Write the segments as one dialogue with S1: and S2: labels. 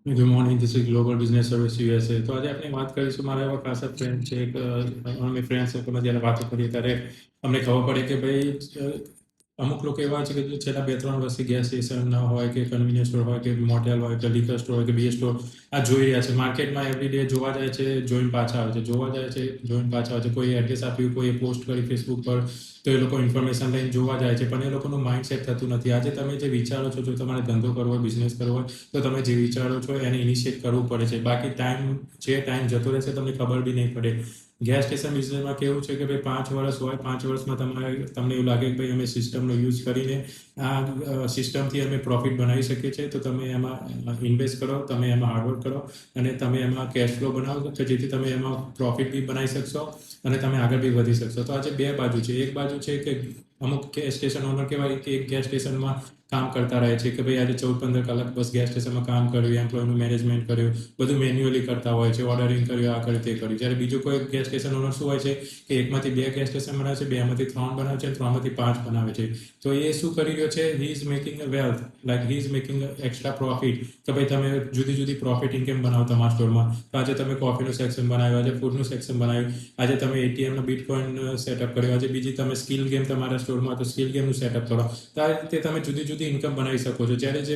S1: Good morning, this is global business service USA. તો આજે આપણે વાત કરીશું. મારા એવા ખાસા ફ્રેન્ડ છે. અમે ફ્રેન્ડ સર્કલમાં જ્યારે વાતો કરીએ ત્યારે અમને ખબર પડે કે ભાઈ અમુક લોકો એવા છે કે જે છેલ્લા 2-3 વર્ષથી ગેસ સ્ટેશન ના હોય કે કન્વીનિયન્સ સ્ટોર હોય કે મોટેલ હોય કે લિકર સ્ટોર હોય કે બીએ સ્ટોર આ જોઈ રહ્યા છે. માર્કેટમાં એવરી ડે જોવા જાય છે, જોઈને પાછા આવે છે, જોવા જાય છે, જોઈને પાછા આવે છે. કોઈ એડ્રેસ આપ્યું, કોઈ પોસ્ટ કરી ફેસબુક પર, તો એ લોકો ઇન્ફોર્મેશન લઈને જોવા જાય છે, પણ એ લોકોનું માઇન્ડસેટ થતું નથી. આજે તમે જે વિચારો છો, જો તમારે ધંધો કરવો હોય, બિઝનેસ કરવો હોય, તો તમે જે વિચારો છો એને ઇનિશિએટ કરવું પડે છે. બાકી ટાઈમ જતો રહેશે, તમને ખબર બી નહીં પડે. ગેસ સ્ટેશન બિઝનેસમાં કેવું છે કે ભાઈ 5 વર્ષ હોય, 5 વર્ષમાં તમને એવું લાગે કે ભાઈ અમે સિસ્ટમનો યુઝ કરીને આ સિસ્ટમથી અમે પ્રોફિટ બનાવી શકીએ છીએ, તો તમે એમાં ઇન્વેસ્ટ કરો, તમે એમાં હાર્ડવર્ક કરો અને તમે એમાં કેશ ફ્લો બનાવો કે જેથી તમે એમાં પ્રોફિટ બી બનાવી શકશો અને તમે આગળ બી વધી શકશો. તો આજે બે બાજુ છે. એક બાજુ છે કે અમુક ગેસ સ્ટેશન ઓનર કહેવાય કે એક ગેસ સ્ટેશનમાં કામ કરતા રહે છે કે ભાઈ આજે 14-15 કલાક બસ ગેસ સ્ટેશનમાં કામ કર્યું, એમ્પ્લોયનું મેનેજમેન્ટ કર્યું, બધું મેન્યુઅલી કરતા હોય છે, ઓર્ડરિંગ કર્યું, આ કર્યું, તે કર્યું. જ્યારે બીજું કોઈ ગેસ સ્ટેશન ઓનર શું હોય છે કે એકમાંથી 2 ગેસ સ્ટેશન બનાવે છે, 2માંથી 3 બનાવે છે, 3માંથી 5 બનાવે છે. તો એ શું કરી રહ્યો છે? હી is making a wealth, like he is making extra profit. તો ભાઈ તમે જુદી જુદી પ્રોફિટ ઇન્કમ બનાવો તમારા સ્ટોરમાં. તો આજે તમે કોફીનું સેક્શન બનાવ્યું, આજે ફૂડનું સેક્શન બનાવ્યું, આજે તમે એટીએમનો બિટકોઇન સેટઅપ કર્યો, આજે બીજી તમે સ્કિલ ગેમ તમારા સ્ટોરમાં તો સ્કિલ ગેમનું સેટઅપ કરો. તો આ રીતે તમે જુદી જુદી ઇન્કમ બનાવી શકો છો. જ્યારે જે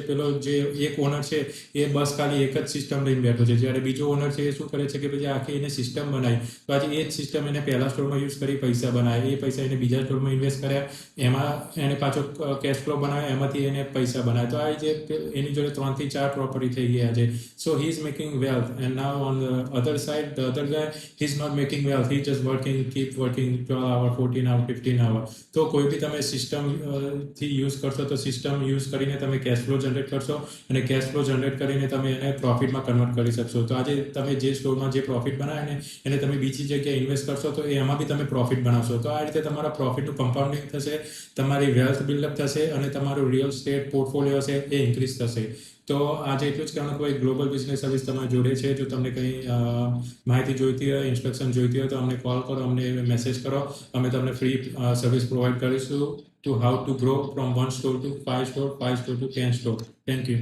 S1: એક ઓનર છે એ બસ ખાલી એક જ સિસ્ટમ લઈને બેઠો છે, જ્યારે બીજો ઓનર છે એ શું કરે છે કે ભાઈ આખી એને સિસ્ટમ બનાવી, તો આજે એ જ સિસ્ટમ એને પહેલા સ્ટોરમાં યુઝ કરી પૈસા બનાવે, એ પૈસા એને બીજા સ્ટોરમાં ઇન્વેસ્ટ કર્યા, એમાં એને પાછો કેશ ફ્લો બનાવે, એમાંથી એને પૈસા બનાવે. તો આ જે એની જોડે 3 થી 4 પ્રોપર્ટી થઈ ગયા છે. So he is making wealth and now on the other side the other guy he is not making wealth, he just working, keep working 12 hours, 14 hours, 15 hours. તો કોઈ બી તમે સિસ્ટમ થી યુઝ કરશો તો સિસ્ટમ યુઝ કરીને તમે cash flow generate કરશો અને કેશ ફ્લો જનરેટ કરીને તમે એને પ્રોફિટમાં કન્વર્ટ કરી શકશો. તો આજે તમે જે સ્ટોરમાં જે પ્રોફિટ બનાવે ને એને તમે બીજી જગ્યાએ ઇન્વેસ્ટ કરશો તો એમાં બી તમે પ્રોફિટ બનાવશો. તો આ રીતે તમારા પ્રોફિટનું કમ્પાઉન્ડિંગ થશે, તમારી વેલ્થ બિલ્ડઅપ થશે અને તમારું રિયલ સ્ટેટ પોર્ટફોલિયો છે એ ઇન્ક્રીઝ થશે. તો આજે એટલું જ કહેવાનું કે ભાઈ ગ્લોબલ બિઝનેસ સર્વિસ તમારી જોડે છે. જો તમને કંઈ માહિતી જોઈતી હોય, ઇન્સ્ટ્રક્શન જોઈતી હોય તો અમને કોલ કરો, અમને મેસેજ કરો. અમે તમને ફ્રી સર્વિસ પ્રોવાઈડ કરીશું to how to grow from 1 store to 5 store, 5 store to 10 store. Thank you.